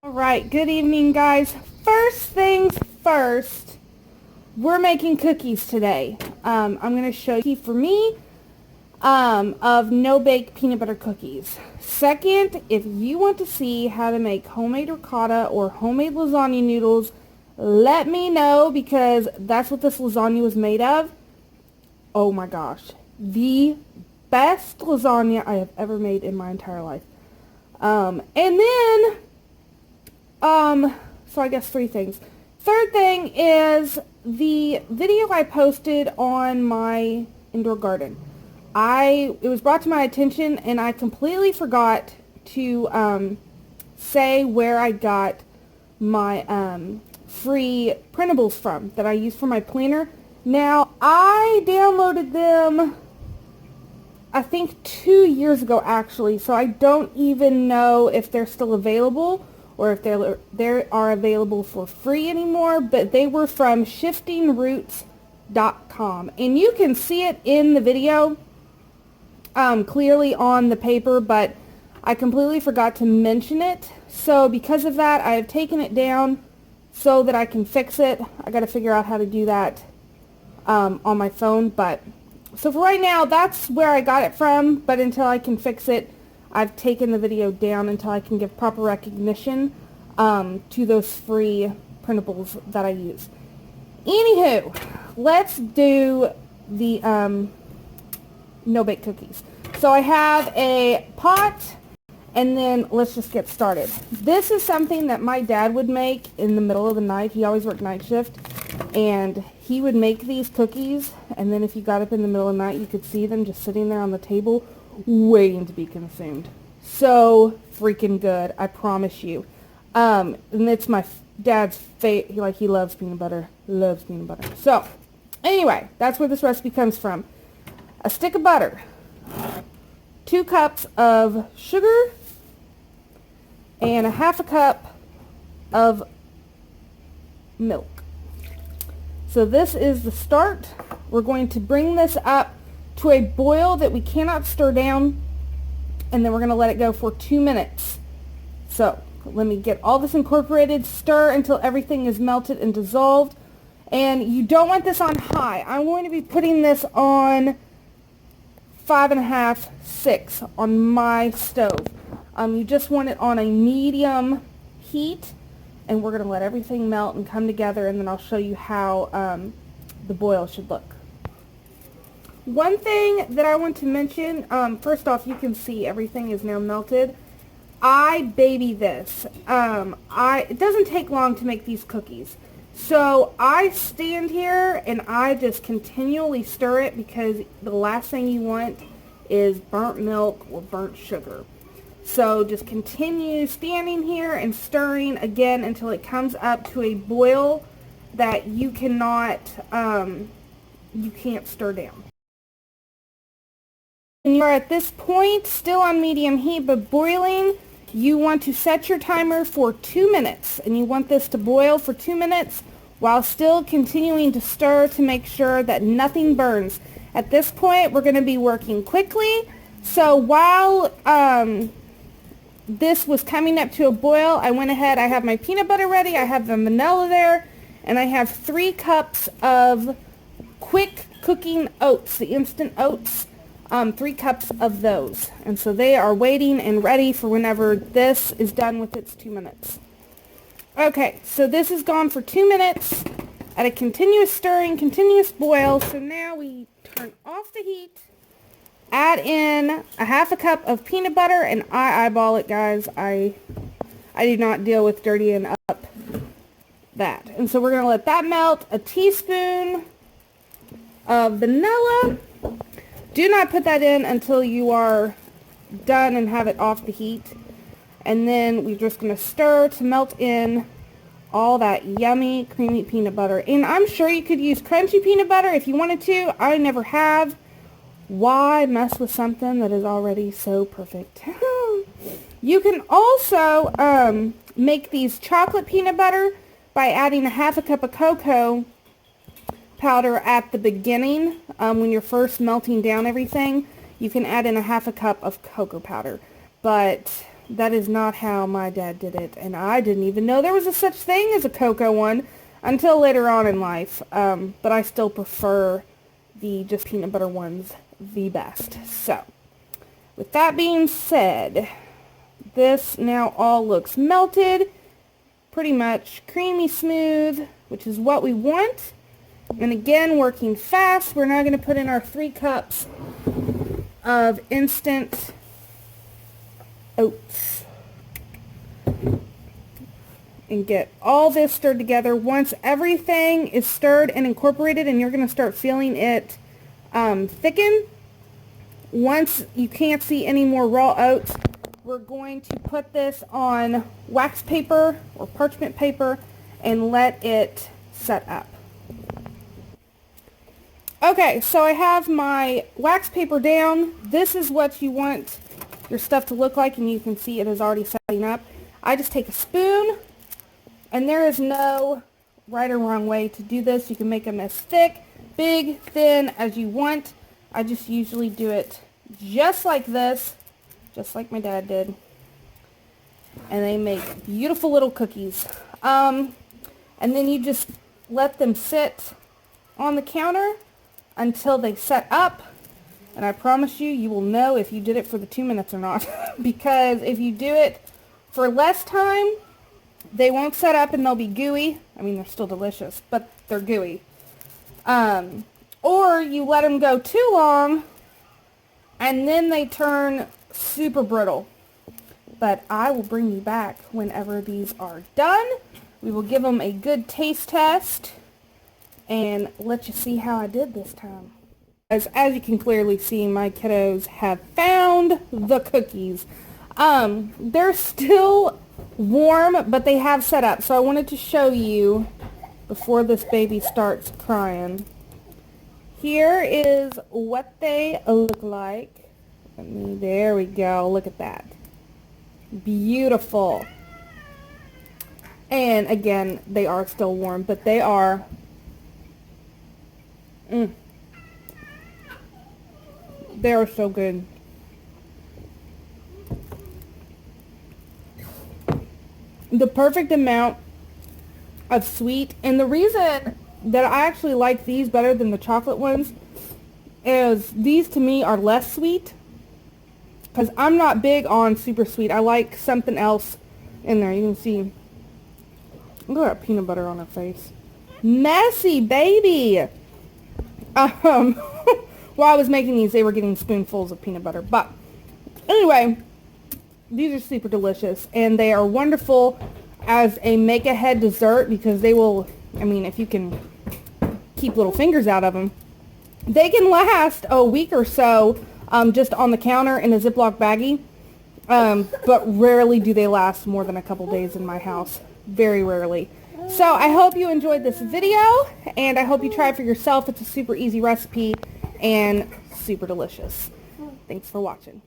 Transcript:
Alright, good evening guys. First things first, we're making cookies today. I'm going to show you for me of no-bake peanut butter cookies. Second, if you want to see how to make homemade ricotta or homemade lasagna noodles, let me know because that's what this lasagna was made of. Oh my gosh, the best lasagna I have ever made in my entire life. And then so I guess three things. Third thing is the video I posted on my indoor garden. It was brought to my attention and I completely forgot to say where I got my free printables from that I use for my planner. Now, I downloaded them I think 2 years ago actually, so I don't even know if they're still available or if they are available for free anymore, but they were from shiftingroots.com. And you can see it in the video clearly on the paper, but I completely forgot to mention it. So because of that, I have taken it down so that I can fix it. I got to figure out how to do that on my phone, but so for right now, that's where I got it from, but until I can fix it, I've taken the video down until I can give proper recognition to those free printables that I use. Anywho, let's do the no-bake cookies. So I have a pot, and then let's just get started. This is something that my dad would make in the middle of the night. He always worked night shift, and he would make these cookies, and then if you got up in the middle of the night, you could see them just sitting there on the table waiting to be consumed. So freaking good, I promise you. And it's my dad's favorite. Like, he loves peanut butter. Loves peanut butter. So anyway, that's where this recipe comes from. A stick of butter, 2 cups of sugar, and a half a cup of milk. So this is the start. We're going to bring this up to a boil that we cannot stir down, and then we're going to let it go for 2 minutes. So let me get all this incorporated. Stir until everything is melted and dissolved. And you don't want this on high. I'm going to be putting this on 5.5, 6 on my stove. You just want it on a medium heat. And we're going to let everything melt and come together, and then I'll show you how the boil should look. One thing that I want to mention, first off, you can see everything is now melted. I baby this. It doesn't take long to make these cookies. So I stand here and I just continually stir it because the last thing you want is burnt milk or burnt sugar. So just continue standing here and stirring again until it comes up to a boil that you can't stir down. When you are at this point, still on medium heat but boiling, you want to set your timer for 2 minutes. And you want this to boil for 2 minutes while still continuing to stir to make sure that nothing burns. At this point, we're going to be working quickly. So while this was coming up to a boil, I went ahead, I have my peanut butter ready, I have the vanilla there, and I have 3 cups of quick cooking oats, the instant oats, 3 cups of those. And so they are waiting and ready for whenever this is done with its 2 minutes. Okay, so this is gone for 2 minutes at a continuous stirring, continuous boil. So now we turn off the heat. Add in a half a cup of peanut butter, and I eyeball it, guys. I do not deal with dirtying up that. And so we're going to let that melt. A teaspoon of vanilla. Do not put that in until you are done and have it off the heat. And then we're just going to stir to melt in all that yummy, creamy peanut butter. And I'm sure you could use crunchy peanut butter if you wanted to. I never have. Why mess with something that is already so perfect? You can also make these chocolate peanut butter by adding a half a cup of cocoa powder at the beginning. When you're first melting down everything, you can add in a half a cup of cocoa powder. But That is not how my dad did it, and I didn't even know there was a such thing as a cocoa one until later on in life, but I still prefer the just peanut butter ones the best. So, with that being said, this now all looks melted, pretty much creamy smooth, which is what we want. And again, working fast, we're now going to put in our 3 cups of instant oats and get all this stirred together. Once everything is stirred and incorporated, and you're going to start feeling it thicken, once you can't see any more raw oats, we're going to put this on wax paper or parchment paper and let it set up. Okay, so I have my wax paper down. This is what you want your stuff to look like, and you can see it is already setting up. I just take a spoon, and there is no right or wrong way to do this. You can make them as thick, big, thin as you want. I just usually do it just like this, just like my dad did. And they make beautiful little cookies. And then you just let them sit on the counter until they set up. And I promise you, you will know if you did it for the 2 minutes or not. Because if you do it for less time, they won't set up and they'll be gooey. I mean, they're still delicious, but they're gooey. Or you let them go too long, and then they turn super brittle. But I will bring you back whenever these are done. We will give them a good taste test and let you see how I did this time. As you can clearly see, my kiddos have found the cookies. They're still warm, but they have set up. So I wanted to show you before this baby starts crying. Here is what they look like. There we go. Look at that. Beautiful. And again, they are still warm, but they are they are so good. The perfect amount of sweet. And the reason that I actually like these better than the chocolate ones is these to me are less sweet. Because I'm not big on super sweet. I like something else in there. You can see. Look at that peanut butter on her face. Messy baby. While I was making these, they were getting spoonfuls of peanut butter. But anyway, these are super delicious. And they are wonderful as a make-ahead dessert because they will, I mean, if you can keep little fingers out of them, they can last a week or so just on the counter in a Ziploc baggie. But rarely do they last more than a couple days in my house. Very rarely. So I hope you enjoyed this video, and I hope you try it for yourself. It's a super easy recipe and super delicious. Thanks for watching.